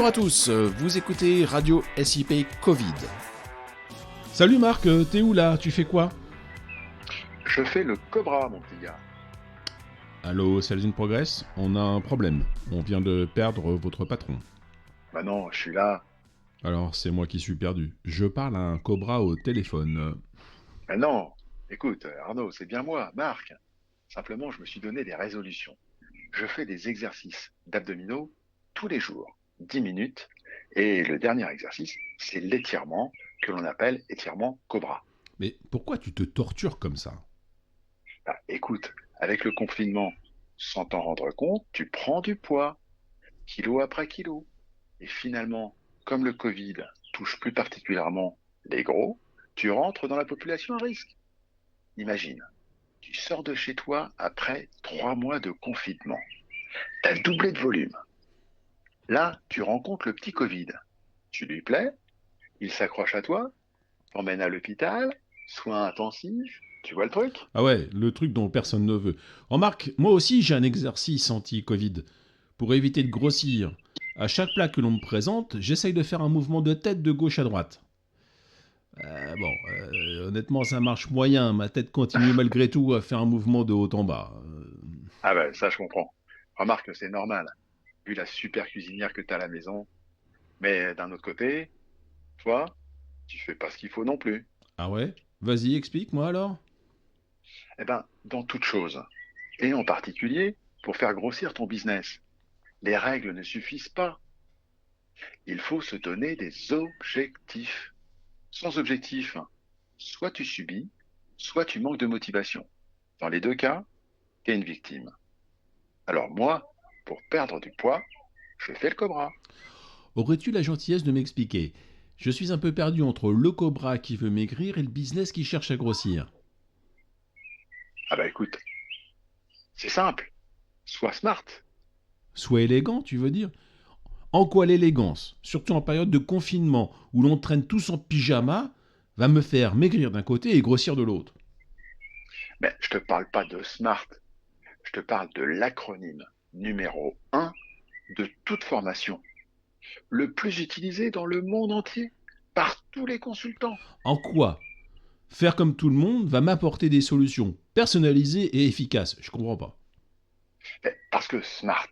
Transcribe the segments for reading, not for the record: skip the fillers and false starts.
à tous, vous écoutez Radio SIP Covid. Salut Marc, t'es où là? Tu fais quoi? Je fais le Cobra, mon petit gars. Allô, Sales in Progress? On a un problème. On vient de perdre votre patron. Bah non, je suis là. Alors, c'est moi qui suis perdu. Je parle à un Cobra au téléphone. Bah non, écoute, Arnaud, c'est bien moi, Marc. Simplement, je me suis donné des résolutions. Je fais des exercices d'abdominaux tous les jours, 10 minutes. Et le dernier exercice, c'est l'étirement que l'on appelle étirement Cobra. Mais pourquoi tu te tortures comme ça? Bah, écoute, avec le confinement, sans t'en rendre compte, tu prends du poids, kilo après kilo. Et finalement, comme le Covid touche plus particulièrement les gros, tu rentres dans la population à risque. Imagine, tu sors de chez toi après 3 mois de confinement. Tu as doublé de volume. Là, tu rencontres le petit Covid. Tu lui plais, il s'accroche à toi, t'emmène à l'hôpital, soins intensifs, tu vois le truc? Ah ouais, le truc dont personne ne veut. Remarque, moi aussi j'ai un exercice anti-Covid. Pour éviter de grossir, à chaque plat que l'on me présente, j'essaye de faire un mouvement de tête de gauche à droite. Honnêtement, ça marche moyen. Ma tête continue malgré tout à faire un mouvement de haut en bas. Ah ben, ça je comprends. Remarque que c'est normal, vu la super cuisinière que tu as à la maison. Mais d'un autre côté, toi, tu fais pas ce qu'il faut non plus. Ah ouais? Vas-y, explique-moi alors. Eh ben, dans toute chose, et en particulier pour faire grossir ton business, les règles ne suffisent pas. Il faut se donner des objectifs. Sans objectif, soit tu subis, soit tu manques de motivation. Dans les deux cas, tu es une victime. Alors moi, pour perdre du poids, je fais le Cobra. Aurais-tu la gentillesse de m'expliquer? Je suis un peu perdu entre le Cobra qui veut maigrir et le business qui cherche à grossir. Ah bah écoute, c'est simple, sois smart. Sois élégant, tu veux dire? En quoi l'élégance, surtout en période de confinement où l'on traîne tous en pyjama, va me faire maigrir d'un côté et grossir de l'autre? Mais je te parle pas de smart, je te parle de l'acronyme numéro un de toute formation, le plus utilisé dans le monde entier, par tous les consultants. En quoi faire comme tout le monde va m'apporter des solutions personnalisées et efficaces? Je comprends pas. Parce que smart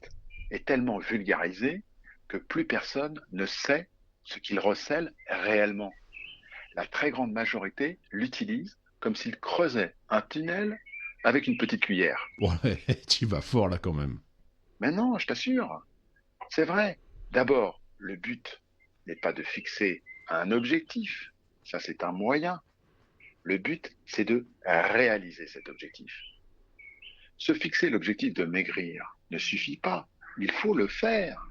est tellement vulgarisé que plus personne ne sait ce qu'il recèle réellement. La très grande majorité l'utilise comme s'il creusait un tunnel avec une petite cuillère. Bon, tu vas fort là quand même. Mais non, je t'assure, c'est vrai. D'abord, le but n'est pas de fixer un objectif, ça c'est un moyen. Le but, c'est de réaliser cet objectif. Se fixer l'objectif de maigrir ne suffit pas, il faut le faire.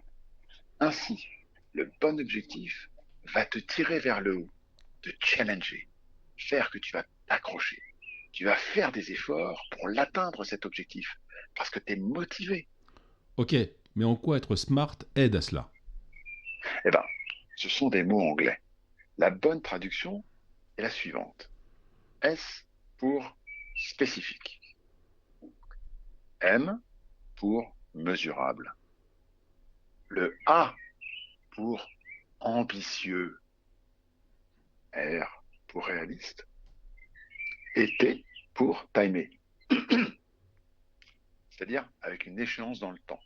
Ainsi, le bon objectif va te tirer vers le haut, te challenger, faire que tu vas t'accrocher. Tu vas faire des efforts pour l'atteindre cet objectif, parce que tu es motivé. Ok, mais en quoi être smart aide à cela? Eh bien, ce sont des mots anglais. La bonne traduction est la suivante. S pour spécifique. M pour mesurable. Le A pour ambitieux. R pour réaliste. Et T pour timé. C'est-à-dire avec une échéance dans le temps.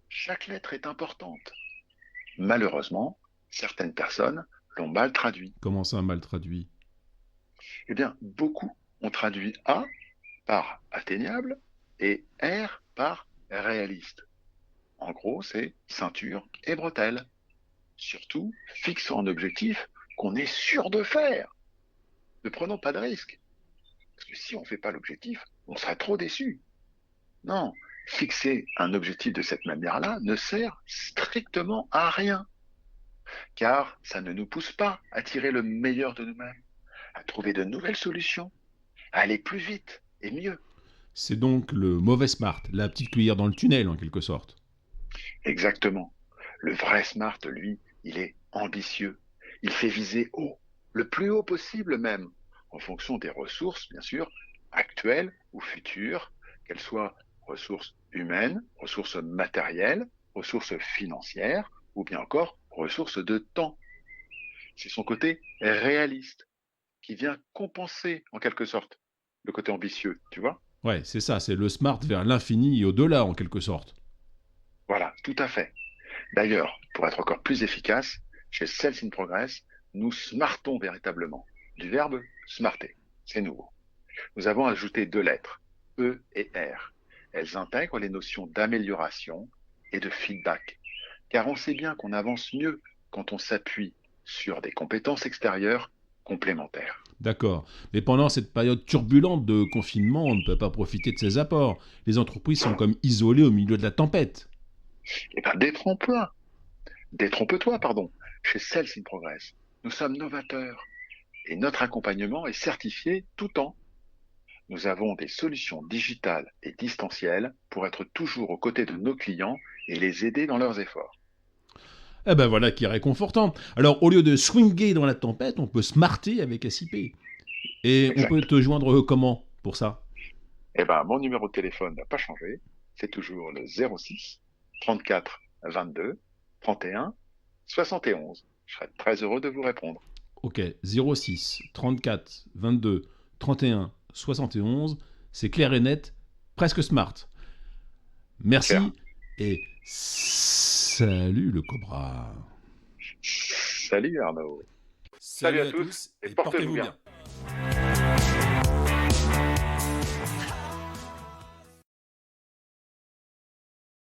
Chaque lettre est importante. Malheureusement, certaines personnes l'ont mal traduit. Comment ça mal traduit? Eh bien, beaucoup ont traduit A par atteignable et R par réaliste. En gros, c'est ceinture et bretelles. Surtout, fixons un objectif qu'on est sûr de faire. Ne prenons pas de risques. Parce que si on ne fait pas l'objectif, on sera trop déçu. Non, fixer un objectif de cette manière-là ne sert strictement à rien. Car ça ne nous pousse pas à tirer le meilleur de nous-mêmes, à trouver de nouvelles solutions, à aller plus vite et mieux. C'est donc le mauvais smart, la petite cuillère dans le tunnel en quelque sorte. Exactement. Le vrai smart, lui, il est ambitieux. Il fait viser haut, le plus haut possible même, en fonction des ressources, bien sûr, actuelles ou futures, qu'elles soient ressources humaines, ressources matérielles, ressources financières ou bien encore ressource de temps. C'est son côté réaliste qui vient compenser, en quelque sorte, le côté ambitieux, tu vois? Ouais, c'est ça, c'est le smart vers l'infini et au-delà, en quelque sorte. Voilà, tout à fait. D'ailleurs, pour être encore plus efficace, chez Sales in Progress, nous smartons véritablement. Du verbe smarter, c'est nouveau. Nous avons ajouté 2 lettres, E et R. Elles intègrent les notions d'amélioration et de feedback. Car on sait bien qu'on avance mieux quand on s'appuie sur des compétences extérieures complémentaires. D'accord. Mais pendant cette période turbulente de confinement, on ne peut pas profiter de ces apports. Les entreprises sont comme isolées au milieu de la tempête. Eh bien, détrompe-toi, pardon. Chez Sales in Progress, nous sommes novateurs et notre accompagnement est certifié tout temps. Nous avons des solutions digitales et distancielles pour être toujours aux côtés de nos clients et les aider dans leurs efforts. Eh ben voilà qui est réconfortant. Alors, au lieu de swinguer dans la tempête, on peut smarter avec SIP. Et on peut Exact. te joindre comment pour ça? Eh ben, mon numéro de téléphone n'a pas changé. C'est toujours le 06 34 22 31 71. Je serai très heureux de vous répondre. Ok, 06 34 22 31 71, c'est clair et net, presque smart. Claire. Merci et salut le Cobra. Salut Arnaud. Salut Salut à à tous tous et et portez-vous portez-vous bien. bien.